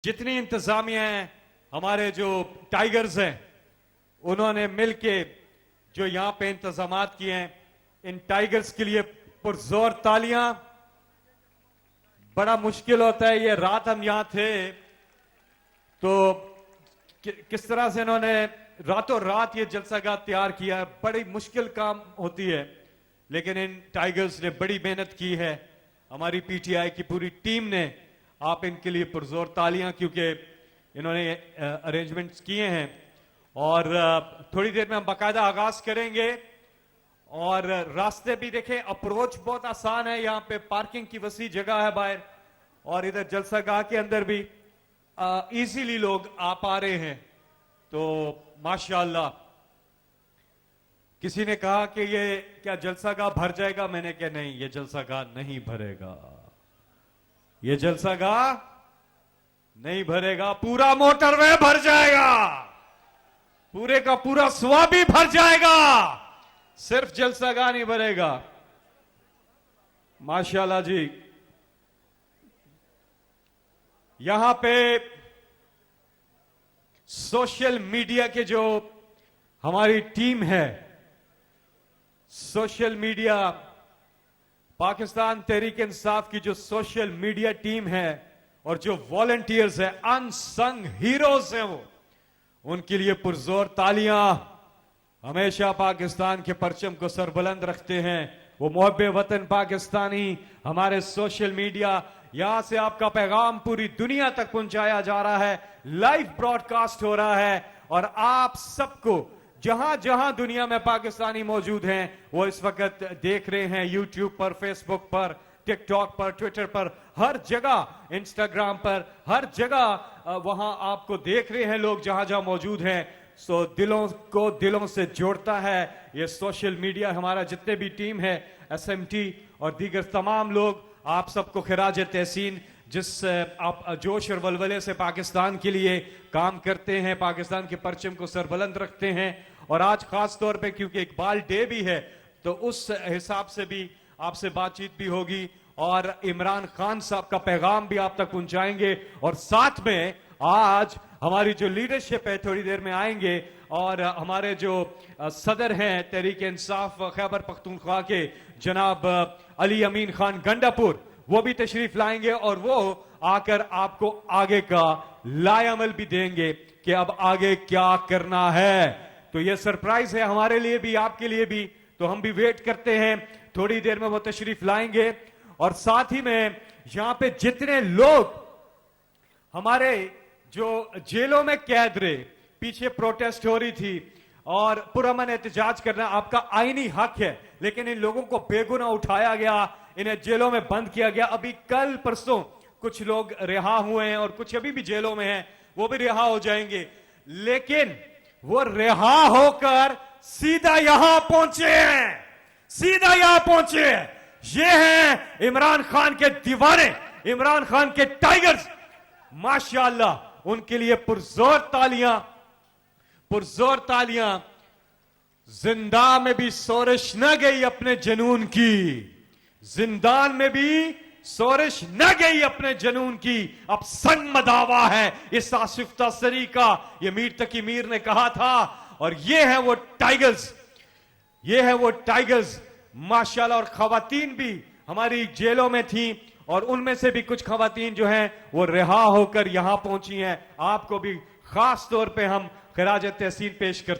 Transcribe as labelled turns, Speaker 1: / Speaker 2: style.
Speaker 1: जितनी इंतजामिया हैं, हमारे जो टाइगर्स हैं, उन्होंने मिलके जो यहां पे इंतजामात किए हैं, इन टाइगर्स के लिए पुरजोर तालियां। बड़ा मुश्किल होता है, ये रात हम यहां थे तो किस तरह से इन्होंने रातों रात ये जलसागाह तैयार किया है। बड़ी मुश्किल काम होती है, लेकिन इन टाइगर्स ने बड़ी मेहनत की है। हमारी पीटीआई की पूरी टीम ने, आप इनके लिए पुरजोर तालियां, क्योंकि इन्होंने अरेंजमेंट्स किए हैं। और थोड़ी देर में हम बाकायदा आगाज करेंगे। और रास्ते भी देखें, अप्रोच बहुत आसान है, यहां पे पार्किंग की वसी जगह है बाहर, और इधर जलसागाह के अंदर भी इजीली लोग आ पा रहे हैं। तो माशाअल्लाह। किसी ने कहा कि ये क्या जलसागाह भर जाएगा, मैंने कहा नहीं, ये जलसागाह नहीं भरेगा, ये जलसागाह नहीं भरेगा। पूरा मोटरवे भर जाएगा, पूरे का पूरा स्वाबी भर जाएगा, सिर्फ जलसागाह नहीं भरेगा। माशाअल्लाह जी। यहां पे सोशल मीडिया के जो हमारी टीम है, सोशल मीडिया पाकिस्तान तहरीक इंसाफ की जो सोशल मीडिया टीम है, और जो वॉलंटियर्स है, अनसंग हीरोज हैं, वो उनके लिए पुरजोर तालियां। हमेशा पाकिस्तान के परचम को सरबुलंद रखते हैं वो मुहब्बे वतन पाकिस्तानी। हमारे सोशल मीडिया, यहां से आपका पैगाम पूरी दुनिया तक पहुंचाया जा रहा है, लाइव ब्रॉडकास्ट हो रहा है, और आप सबको जहां जहां दुनिया में पाकिस्तानी मौजूद हैं, वो इस वक्त देख रहे हैं। यूट्यूब पर, फेसबुक पर, टिकटॉक पर, ट्विटर पर, हर जगह, इंस्टाग्राम पर, हर जगह वहां आपको देख रहे हैं लोग, जहां जहां मौजूद हैं। सो दिलों को दिलों से जोड़ता है ये सोशल मीडिया। हमारा जितने भी टीम है, एसएमटी और दीगर तमाम लोग, आप सबको खिराज तहसीन, जिस आप जोश और वलवले से पाकिस्तान के लिए काम करते हैं, पाकिस्तान के परचम को सरबुलंद रखते हैं। और आज खास तौर पे क्योंकि इकबाल डे भी है, तो उस हिसाब से भी आपसे बातचीत भी होगी, और इमरान खान साहब का पैगाम भी आप तक पहुंचाएंगे। और साथ में आज हमारी जो लीडरशिप है, थोड़ी देर में आएंगे, और हमारे जो सदर हैं तहरीक इंसाफ खैबर पख्तूनख्वा के, जनाब अली अमीन खान गंडापुर, वो भी तशरीफ लाएंगे, और वो आकर आपको आगे का लाएअमल भी देंगे कि अब आगे क्या करना है। तो ये सरप्राइज है हमारे लिए भी, आपके लिए भी, तो हम भी वेट करते हैं। थोड़ी देर में वो तशरीफ लाएंगे। और साथ ही में यहां पे जितने लोग हमारे जो जेलों में कैद रहे, पीछे प्रोटेस्ट हो रही थी, और पुरअमन एहतजाज करना आपका आईनी हक है, लेकिन इन लोगों को बेगुनाह उठाया गया, इन्हें जेलों में बंद किया गया। अभी कल परसों कुछ लोग रिहा हुए हैं, और कुछ अभी भी जेलों में हैं, वो भी रिहा हो जाएंगे। लेकिन वो रिहा होकर सीधा यहां पहुंचे हैं, सीधा यहां पहुंचे हैं। ये हैं इमरान खान के दीवाने, इमरान खान के टाइगर्स। माशाअल्लाह, उनके लिए पुरजोर तालियां, पुरजोर तालियां। जिंदा में भी सोरिश न गई अपने जुनून की, जिंदान में भी सोरिश न गई अपने जुनून की, अब संग मदावा है इस आसिफ्ता सरी का, ये मीर तकी मीर ने कहा था। और ये है वो टाइगर्स, ये है वो टाइगर्स माशाल्लाह। और खवातीन भी हमारी जेलों में थी, और उनमें से भी कुछ खवातीन जो हैं वो रिहा होकर यहां पहुंची हैं। आपको भी खास तौर पे हम खिराज तहसीन पेश करते हैं।